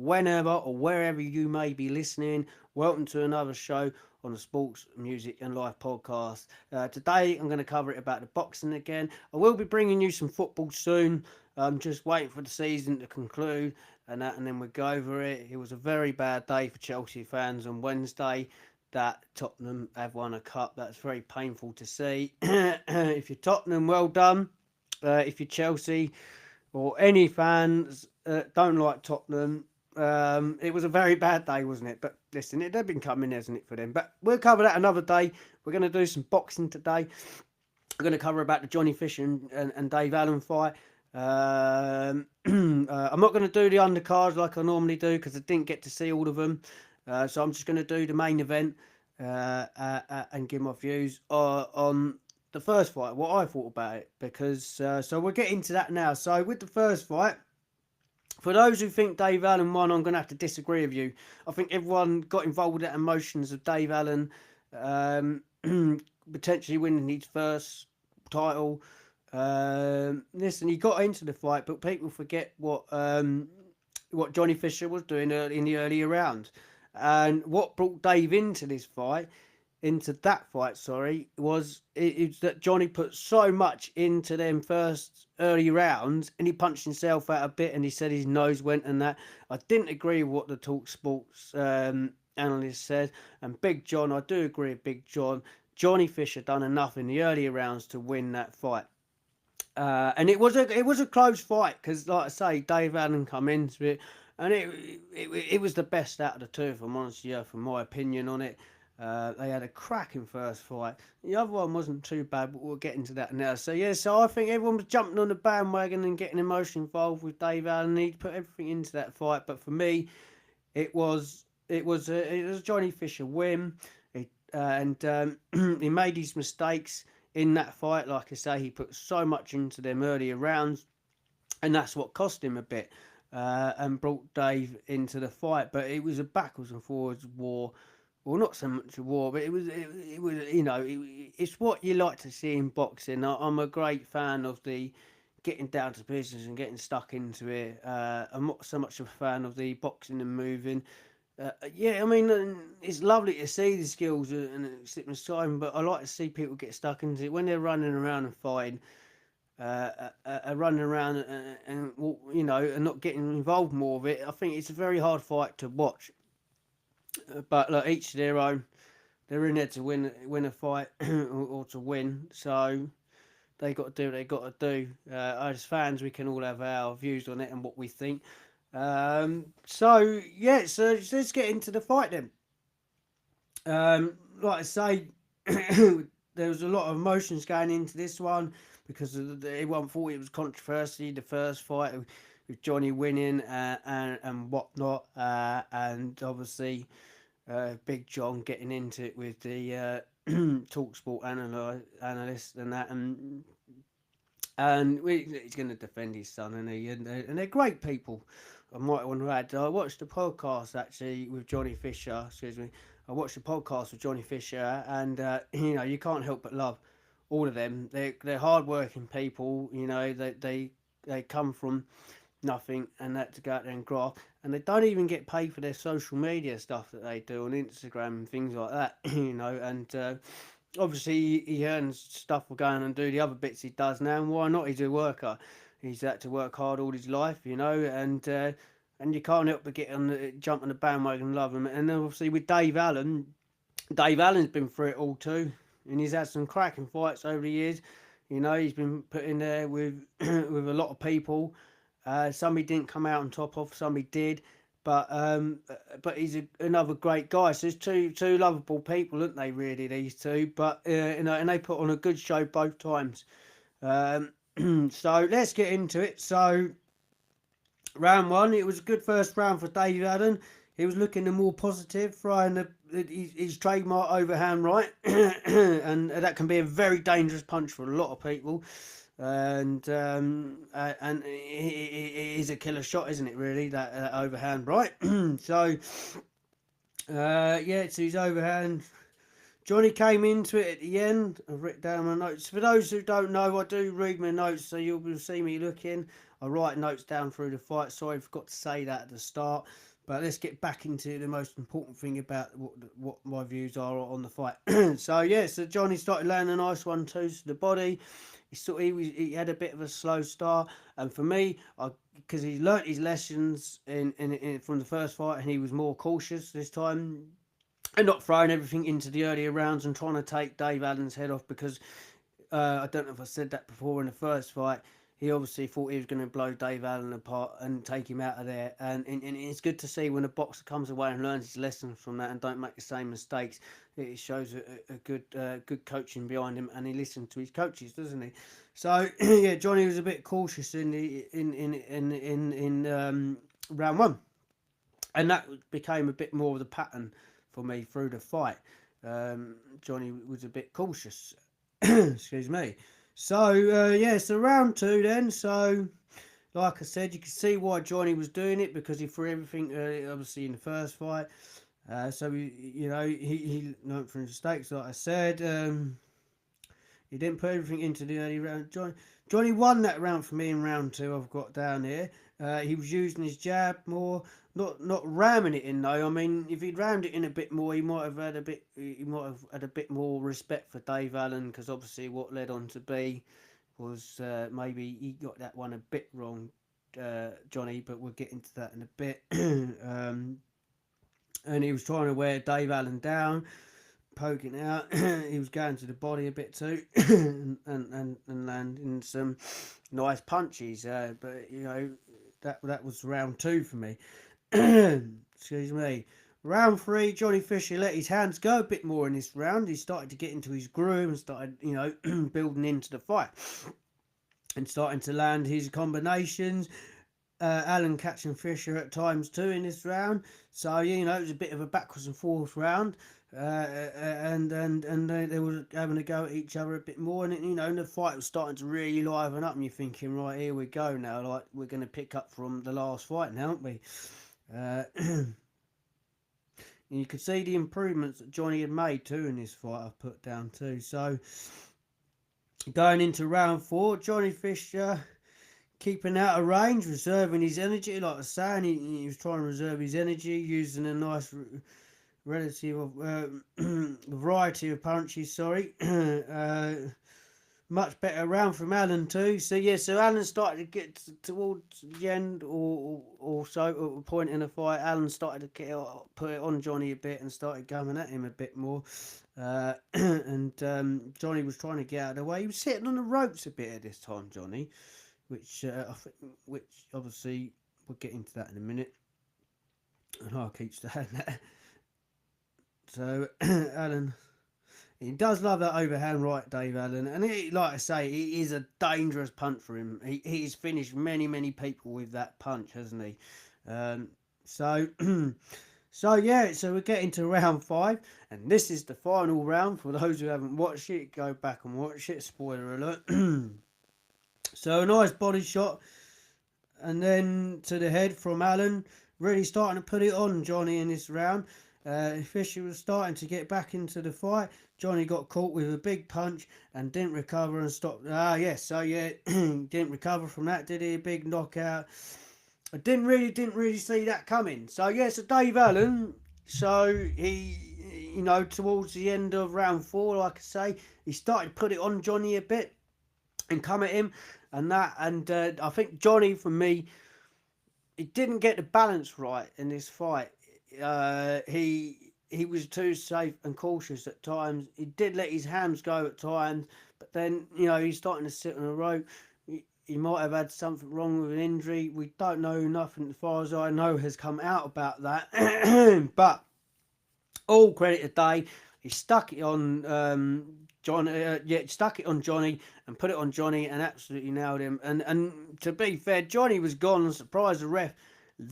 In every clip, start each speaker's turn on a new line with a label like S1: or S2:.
S1: whenever or wherever you may be listening. Welcome to another show on the Sports, Music and Life podcast. Today I'm going to cover it about the boxing again. I will be bringing you some football soon. I'm just waiting for the season to conclude and then we'll go over it. It was a very bad day for Chelsea fans on Wednesday that Tottenham have won a cup. That's very painful to see. If you're Tottenham, well done. If you're Chelsea or any fans don't like Tottenham, it was a very bad day, wasn't it? But listen, it had been coming, hasn't it, for them? But we'll cover that another day. We're going to do some boxing today. We're going to cover about the Jonny Fisher and Dave Allen fight. I'm not going to do the undercards like I normally do because I didn't get to see all of them. So I'm just going to do the main event and give my views on the first fight, what I thought about it. Because so we'll get into that now. So with the first fight, for those who think Dave Allen won, I'm going to have to disagree with you. I think everyone got involved with the emotions of Dave Allen potentially winning his first title. Listen, he got into the fight, but people forget what Jonny Fisher was doing in the earlier rounds. And what brought Dave into that fight, was that Jonny put so much into them first early rounds and he punched himself out a bit and he said his nose went and that. I didn't agree with what the Talk Sports analyst said. And Big John, I do agree with Big John. Jonny Fisher done enough in the earlier rounds to win that fight. And it was a close fight because, like I say, Dave Allen come into it, and it was the best out of the two, if I'm honest with you, from my opinion on it. They had a cracking first fight. The other one wasn't too bad, but we'll get into that now. So I think everyone was jumping on the bandwagon and getting emotion involved with Dave Allen. He put everything into that fight, but for me, it was a Jonny Fisher win. He made his mistakes in that fight. Like I say, he put so much into them earlier rounds, and that's what cost him a bit and brought Dave into the fight. But it was a backwards and forwards war. Well, not so much a war, but it was it's what you like to see in boxing. I'm a great fan of the getting down to business and getting stuck into it. I'm not so much a fan of the boxing and moving. It's lovely to see the skills and sitting aside, but I like to see people get stuck into it when they're running around and fighting, running around and not getting involved more with it. I think it's a very hard fight to watch. But look, each to their own. They're in there to win a fight or to win. So they got to do what they got to do. As fans, we can all have our views on it and what we think. So let's get into the fight then. Like I say, there was a lot of emotions going into this one because everyone thought it was controversy. The first fight with Jonny winning and whatnot, and obviously Big John getting into it with the Talksport analyst and that, and he's going to defend his son, and they're great people. I might want to add, I watched the podcast actually with Jonny Fisher. Excuse me. I watched the podcast with Jonny Fisher, and you can't help but love all of them. They're hard-working people. They come from nothing and that to go out there and graft, and they don't even get paid for their social media stuff that they do on Instagram and things like that. And obviously he earns stuff for going and do the other bits he does now, and why not? He's a worker. He's had to work hard all his life, and you can't help but jump on the bandwagon and love him. And obviously with Dave Allen's been through it all too, and he's had some cracking fights over the years. He's been put in there with with a lot of people. Some he didn't come out on top of, some he did. But he's another great guy. So there's two lovable people, aren't they? Really, these two. But and they put on a good show both times. So let's get into it. So round one, it was a good first round for Dave Allen. He was looking the more positive, throwing his trademark overhand right, and that can be a very dangerous punch for a lot of people. And it is a killer shot, isn't it? Really, that overhand right. So it's his overhand. Jonny came into it at the end. I've written down my notes. For those who don't know, I do read my notes, so you'll see me looking. I write notes down through the fight. Sorry, I forgot to say that at the start. But let's get back into the most important thing about what my views are on the fight. So yeah, so Jonny started landing a nice 1-2 to the body. He had a bit of a slow start, and for me, because he learnt his lessons in from the first fight, and he was more cautious this time, and not throwing everything into the earlier rounds and trying to take Dave Allen's head off, because I don't know if I said that before in the first fight. He obviously thought he was going to blow Dave Allen apart and take him out of there. And it's good to see when a boxer comes away and learns his lessons from that and don't make the same mistakes. It shows a good coaching behind him, and he listened to his coaches, doesn't he? So yeah, Jonny was a bit cautious in round one, and that became a bit more of the pattern for me through the fight. Jonny was a bit cautious. Excuse me. So yeah, so round two then. So like I said, you can see why Jonny was doing it, because he threw everything obviously in the first fight. So he learned from his mistakes, like I said. He didn't put everything into the early round. Jonny won that round for me in round two. I've got down here. He was using his jab more, not ramming it in though. I mean, if he'd rammed it in a bit more, he might have had a bit. He might have had a bit more respect for Dave Allen, because obviously what led on to be was maybe he got that one a bit wrong, Jonny. But we'll get into that in a bit. And he was trying to wear Dave Allen down, poking out. He was going to the body a bit too, and landing some nice punches. But that was round two for me. Excuse me. Round three, Jonny Fisher let his hands go a bit more in this round. He started to get into his groove and started, building into the fight and starting to land his combinations. Allen catching Fisher at times too in this round. So it was a bit of a backwards and forth round. And they were having a go at each other a bit more, and the fight was starting to really liven up, and you're thinking, right, here we go now, like we're going to pick up from the last fight now, aren't we? And you could see the improvements that Jonny had made too in this fight. I've put down too. So going into round four, Jonny Fisher keeping out of range, reserving his energy. Like I was saying, he was trying to reserve his energy, using a nice relative variety of punches. Sorry. Much better round from Allen too. So yeah, so Allen started to get towards the end, or so at a point in the fight, Allen started to put it on Jonny a bit and started coming at him a bit more. And Jonny was trying to get out of the way. He was sitting on the ropes a bit at this time, Jonny, which obviously we'll get into that in a minute. And I'll keep saying that. So Allen. He does love that overhand right, Dave Allen, and like I say, he is a dangerous punch for him. He's finished many people with that punch, hasn't he? So yeah, so we're getting to round five, and this is the final round. For those who haven't watched it, go back and watch it. Spoiler alert. So a nice body shot, and then to the head from Allen, really starting to put it on Jonny in this round. Fisher was starting to get back into the fight. Jonny got caught with a big punch and didn't recover and stopped. So yeah, didn't recover from that, did he? A big knockout. I didn't really see that coming. So yeah, so Dave Allen. So he, towards the end of round four, like I say, he started to put it on Jonny a bit and come at him, and I think Jonny, for me, he didn't get the balance right in this fight. He was too safe and cautious at times. He did let his hands go at times, but then he's starting to sit on a rope. He might have had something wrong with an injury. We don't know. Nothing, as far as I know, has come out about that. But all credit to Dave. He stuck it on stuck it on Jonny and put it on Jonny and absolutely nailed him. And to be fair, Jonny was gone and surprised the ref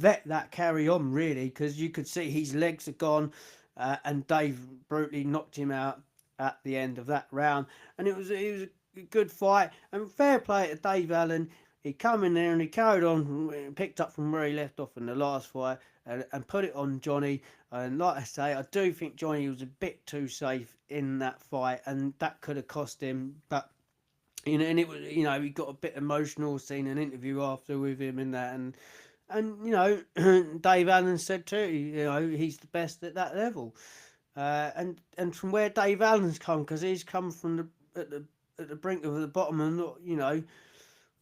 S1: let that carry on, really, because you could see his legs are gone, and Dave brutally knocked him out at the end of that round. And it was a good fight, and fair play to Dave Allen. He come in there and he carried on, picked up from where he left off in the last fight, and put it on Jonny. And like I say, I do think Jonny was a bit too safe in that fight, and that could have cost him. But and it was, he got a bit emotional, seeing an interview after with him and that, And Dave Allen said too, he's the best at that level. And from where Dave Allen's come, because he's come from the brink of the bottom and not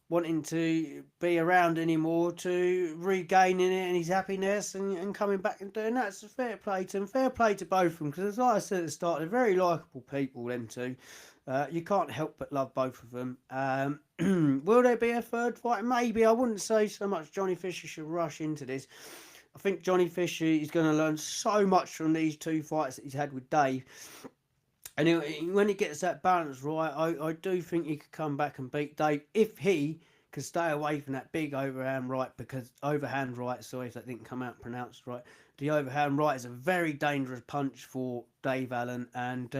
S1: wanting to be around anymore, to regaining it and his happiness and coming back and doing that. So fair play to him, fair play to both of them, because as I said at the start, they're very likeable people, them two. You can't help but love both of them. Will there be a third fight? Maybe. I wouldn't say so much Johnny Fisher should rush into this. I think Johnny Fisher is going to learn so much from these two fights that he's had with Dave. And when he gets that balance right, I do think he could come back and beat Dave if he could stay away from that big overhand right, because overhand right, sorry if that didn't come out pronounced right. The overhand right is a very dangerous punch for Dave Allen, and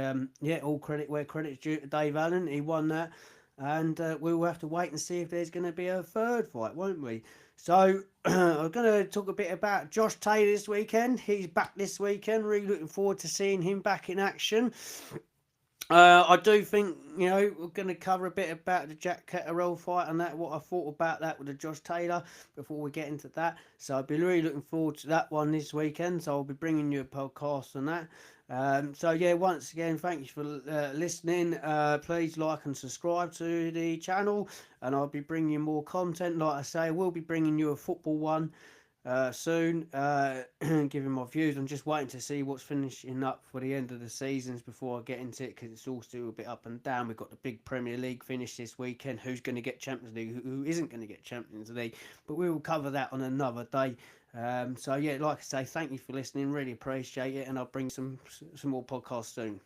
S1: all credit where credit's due to Dave Allen. He won that, and we'll have to wait and see if there's going to be a third fight, won't we? So I'm going to talk a bit about Josh Taylor this weekend. He's back this weekend. Really looking forward to seeing him back in action. I do think, we're going to cover a bit about the Jack Catterall fight and that, what I thought about that with the Josh Taylor before we get into that. So I've been really looking forward to that one this weekend. So I'll be bringing you a podcast on that. Once again, thank you for listening. Please like and subscribe to the channel, and I'll be bringing you more content. Like I say, we'll be bringing you a football one soon, giving my views. I'm just waiting to see what's finishing up for the end of the seasons before I get into it, because it's all still a bit up and down. We've got the big Premier League finish this weekend. Who's going to get Champions League? Who isn't going to get Champions League? But we will cover that on another day. Like I say, thank you for listening. Really appreciate it, and I'll bring some more podcasts soon.